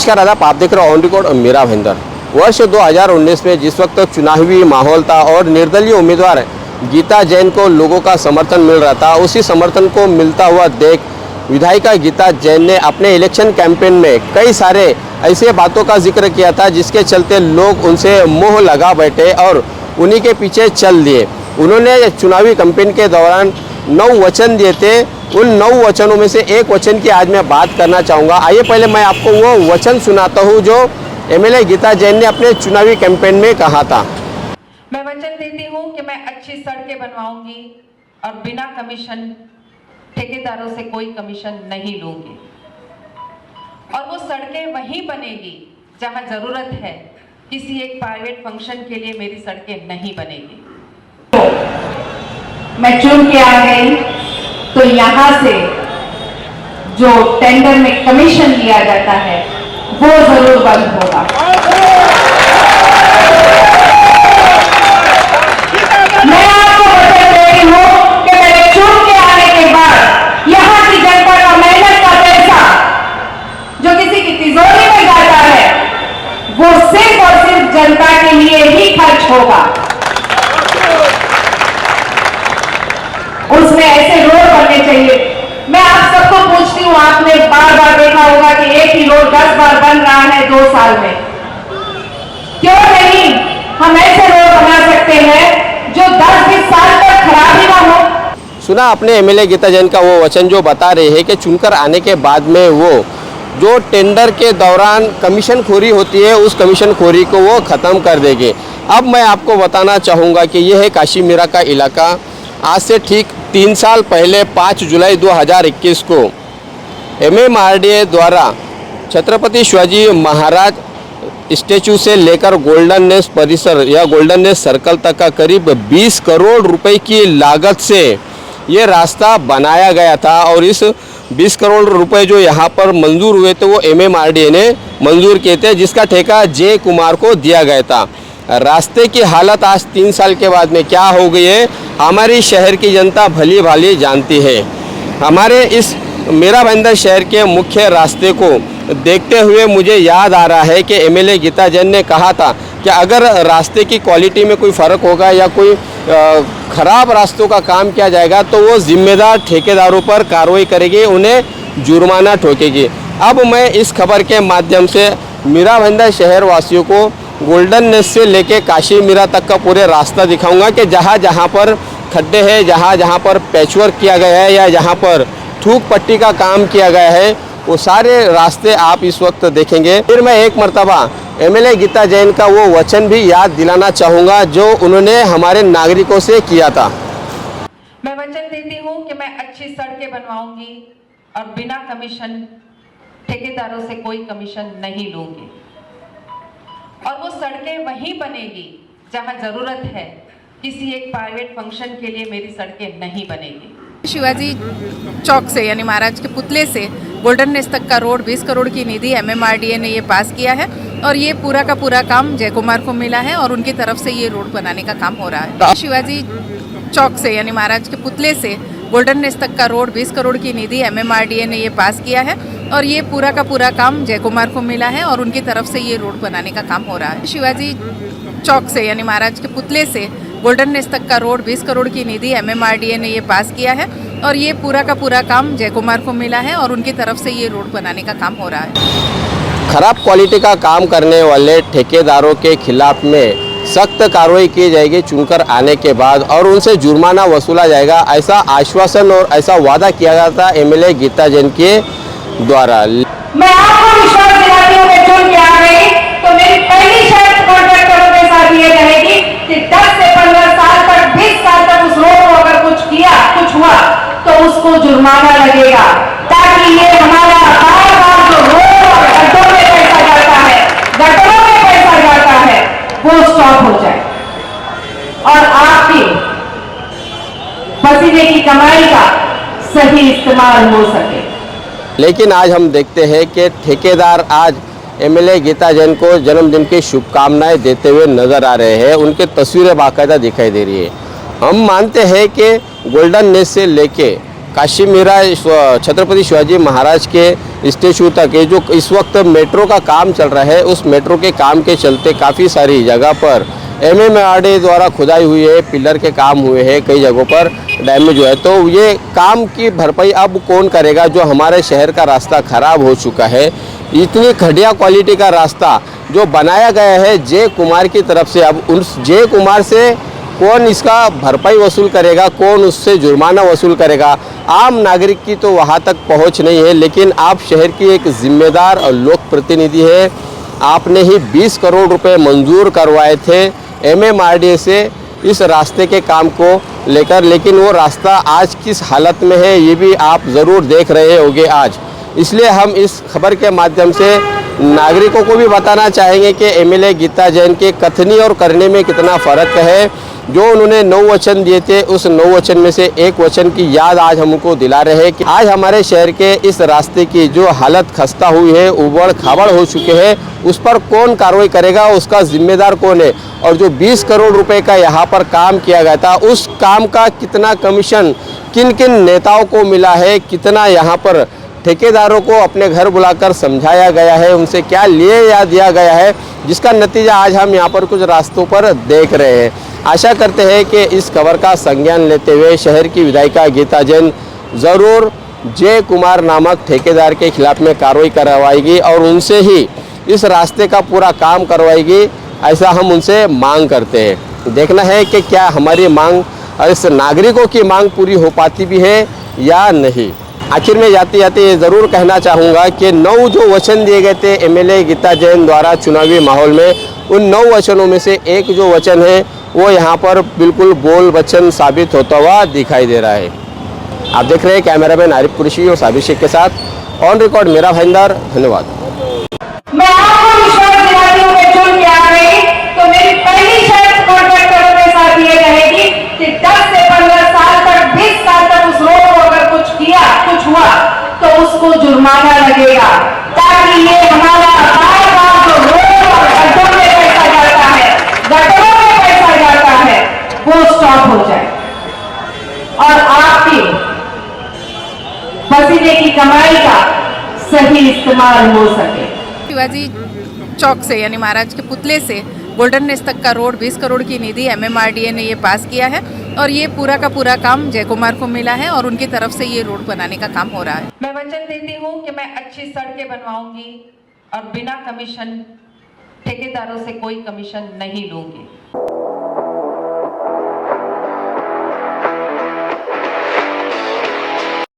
नमस्कार आदाब, आप देख रहे हो ऑन रिकॉर्ड मेरा भाईंदर। वर्ष 2019 में जिस वक्त चुनावी माहौल था और निर्दलीय उम्मीदवार गीता जैन को लोगों का समर्थन मिल रहा था, उसी समर्थन को मिलता हुआ देख विधायिका गीता जैन ने अपने इलेक्शन कैंपेन में कई सारे ऐसे बातों का जिक्र किया था जिसके चलते लोग उनसे मोह लगा बैठे और उन्हीं के पीछे चल दिए। उन्होंने चुनावी कैंपेन के दौरान 9 वचन दिए थे। उन 9 वचनों में से एक वचन की आज मैं बात करना चाहूँगा। आइए पहले मैं आपको वो वचन सुनाता हूँ जो एमएलए गीता जैन ने अपने चुनावी कैंपेन में कहा था। मैं वचन देती हूँ कि मैं अच्छी सड़कें बनवाऊंगी और बिना कमीशन ठेकेदारों से कोई कमीशन नहीं लूंगी, और वो सड़कें वहीं बनेगी जहां जरूरत है। किसी एक प्राइवेट फंक्शन के लिए मेरी सड़कें नहीं बनेगी। मैं चुन के आ गई तो यहाँ से जो टेंडर में कमीशन लिया जाता है वो जरूर बंद होगा। मैं आपको बता दे रही हूँ कि मेरे चुन के आने के बाद यहाँ की जनता का मेहनत का पैसा जो किसी की तिजोरी में जाता है वो सिर्फ और सिर्फ जनता के लिए ही खर्च होगा। उसमें ऐसे रोड बनने चाहिए। मैं आप सबको पूछती हूँ, आपने बार बार देखा होगा कि एक ही रोड 10 बार बन रहा है 2 साल में। क्यों नहीं हम ऐसे रोड बना सकते हैं जो 10-20 साल तक खराब ही ना हो। सुना आपने एमएलए गीता जैन का वो वचन जो बता रहे हैं कि चुनकर आने के बाद में वो जो टेंडर के दौरान कमीशन खोरी होती है उस कमीशन खोरी को वो ख़त्म कर देंगे। अब मैं आपको बताना चाहूँगा कि यह है काशी मीरा का इलाका। आज से ठीक 3 साल पहले 5 जुलाई 2021 को एमएमआरडीए द्वारा छत्रपति शिवाजी महाराज स्टैचू से लेकर गोल्डन नेस्ट परिसर या गोल्डन नेस्ट सर्कल तक का करीब 20 करोड़ रुपए की लागत से ये रास्ता बनाया गया था। और इस 20 करोड़ रुपए जो यहाँ पर मंजूर हुए थे वो एमएमआरडीए ने मंजूर किए थे, जिसका ठेका जे कुमार को दिया गया था। रास्ते की हालत आज 3 साल के बाद में क्या हो गई है हमारी शहर की जनता भली भाली जानती है। हमारे इस मेरा भाईंदर शहर के मुख्य रास्ते को देखते हुए मुझे याद आ रहा है कि एमएलए गीता जैन ने कहा था कि अगर रास्ते की क्वालिटी में कोई फ़र्क होगा या कोई ख़राब रास्तों का काम किया जाएगा तो वो जिम्मेदार ठेकेदारों पर कार्रवाई करेगी, उन्हें जुर्माना ठोकेगी। अब मैं इस खबर के माध्यम से मेरा भाईंदर शहर वासियों को गोल्डन नेस्ट से लेके काशी मीरा तक का पूरे रास्ता दिखाऊंगा कि जहाँ जहाँ पर खड्डे हैं, जहाँ जहाँ पर पैचवर्क किया गया है या जहाँ पर थूक पट्टी का काम किया गया है वो सारे रास्ते आप इस वक्त देखेंगे। फिर मैं एक मर्तबा एमएलए गीता जैन का वो वचन भी याद दिलाना चाहूँगा जो उन्होंने हमारे नागरिकों से किया था। मैं वचन देती हूँ कि मैं अच्छी सड़कें बनवाऊंगी और बिना कमीशन ठेकेदारों से कोई कमीशन नहीं लूंगी, और वो सड़कें वहीं बनेगी जहां जरूरत है। किसी एक प्राइवेट फंक्शन के लिए मेरी सड़कें नहीं बनेगी। शिवाजी चौक से यानी महाराज के पुतले से गोल्डन नेस्ट तक का रोड 20 करोड़ की निधि एमएमआरडीए ने ये पास किया है, और ये पूरा का पूरा काम जय कुमार को मिला है और उनकी तरफ से ये रोड बनाने का काम हो रहा है। शिवाजी चौक से यानी महाराज के पुतले से गोल्डन नेस्ट तक का रोड 20 करोड़ की निधि एमएमआरडीए ने ये पास किया है, और ये पूरा का पूरा काम जय कुमार को मिला है और उनकी तरफ से ये रोड बनाने का काम हो रहा है। शिवाजी चौक से यानी महाराज के पुतले से गोल्डन नेस्ट तक का रोड 20 करोड़ की निधि एमएमआरडीए ने ये पास किया है, और ये पूरा का पूरा काम जय कुमार को मिला है और उनकी तरफ से ये रोड बनाने का काम हो रहा है। खराब क्वालिटी का काम करने वाले ठेकेदारों के खिलाफ में सख्त कार्रवाई की जाएगी चुनकर आने के बाद, और उनसे जुर्माना वसूला जाएगा, ऐसा आश्वासन और ऐसा वादा किया गया था एमएलए गीता जैन के द्वारा। मैं आपको विश्वास दिलाती हूँ कि चुन के आ गई तो मेरी पहली शर्त कॉन्ट्रैक्टरों के साथ ये रहेगी कि 10 से 15 साल तक 20 साल तक उस रोड को अगर कुछ हुआ तो उसको जुर्माना लगेगा, ताकि ये हमारा बार-बार जो रोड और गड्ढों में पैसा जाता है, गड्ढों में पैसा जाता है वो स्टॉप हो जाए और आपकी पसीने की कमाई का सही इस्तेमाल हो सके। लेकिन आज हम देखते हैं कि ठेकेदार आज एमएलए गीता जैन को जन्मदिन की शुभकामनाएं देते हुए नजर आ रहे हैं। उनकी तस्वीरें बाकायदा दिखाई दे रही है। हम मानते हैं कि गोल्डन नेस्ट से लेके काशी मीरा छत्रपति शिवाजी महाराज के स्टेचू तक ये जो इस वक्त मेट्रो का काम चल रहा है, उस मेट्रो के काम के चलते काफ़ी सारी जगह पर MMRDA द्वारा खुदाई हुई है, पिलर के काम हुए हैं, कई जगहों पर डैमेज हुआ है। तो ये काम की भरपाई अब कौन करेगा? जो हमारे शहर का रास्ता खराब हो चुका है, इतनी घटिया क्वालिटी का रास्ता जो बनाया गया है जय कुमार की तरफ से, अब उस जय कुमार से कौन इसका भरपाई वसूल करेगा, कौन उससे जुर्माना वसूल करेगा? आम नागरिक की तो वहाँ तक पहुँच नहीं है, लेकिन आप शहर की एक जिम्मेदार और लोक प्रतिनिधि है। आपने ही 20 करोड़ रुपए मंजूर करवाए थे MMRDA से इस रास्ते के काम को लेकर, लेकिन वो रास्ता आज किस हालत में है ये भी आप ज़रूर देख रहे होंगे आज। इसलिए हम इस खबर के माध्यम से नागरिकों को भी बताना चाहेंगे कि MLA गीता जैन के कथनी और करने में कितना फ़र्क है। जो उन्होंने 9 वचन दिए थे, उस 9 वचन में से एक वचन की याद आज हमको दिला रहे हैं कि आज हमारे शहर के इस रास्ते की जो हालत खस्ता हुई है, उबड़ खाबड़ हो चुके हैं, उस पर कौन कार्रवाई करेगा, उसका जिम्मेदार कौन है? और जो 20 करोड़ रुपए का यहाँ पर काम किया गया था, उस काम का कितना कमीशन किन किन नेताओं को मिला है, कितना यहाँ पर ठेकेदारों को अपने घर बुलाकर समझाया गया है, उनसे क्या लिए या दिया गया है, जिसका नतीजा आज हम यहाँ पर कुछ रास्तों पर देख रहे हैं। आशा करते हैं कि इस खबर का संज्ञान लेते हुए शहर की विधायिका गीता जैन ज़रूर जय कुमार नामक ठेकेदार के खिलाफ में कार्रवाई करवाएगी और उनसे ही इस रास्ते का पूरा काम करवाएगी, ऐसा हम उनसे मांग करते हैं। देखना है कि क्या हमारी मांग, इस नागरिकों की मांग पूरी हो पाती भी है या नहीं। आखिर में जाते जाते ये ज़रूर कहना चाहूँगा कि 9 जो वचन दिए गए थे MLA गीता जैन द्वारा चुनावी माहौल में, उन 9 वचनों में से एक जो वचन है वो यहाँ पर बिल्कुल बोल वचन साबित होता हुआ दिखाई दे रहा है। आप देख रहे हैं कैमरामैन आरिफ कुरैशी और साबिर शेख के साथ, ऑन रिकॉर्ड मेरा भाईंदर। धन्यवाद। मैं आपको विश्वास दिलाती हूँ कि चुन के आ गई तो मेरी पहली शर्त कॉन्ट्रैक्टरों के साथ ये रहेगी कि 10 से 15 साल तक, 20 साल तक उस रोड को अगर कुछ किया, कुछ हुआ तो उसको जुर्माना लगेगा, ताकि ये हमारा बार-बार जो रोड और गड्ढों में पैसा जाता है, गड्ढों में पैसा जाता है, वो स्टॉप हो जाए और आपकी पसीने की कमाई का सही इस्तेमाल हो सके। शिवाजी चौक से यानी महाराज के पुतले से गोल्डन नेस तक का रोड 20 करोड़ की निधि MMRDA ने ये पास किया है और ये पूरा का पूरा काम जय कुमार को मिला है और उनकी तरफ से ये रोड बनाने का काम हो रहा है। मैं वचन देती हूँ कि मैं अच्छी सड़कें बनवाऊंगी और बिना कमीशन ठेकेदारों से कोई कमीशन नहीं लूंगी।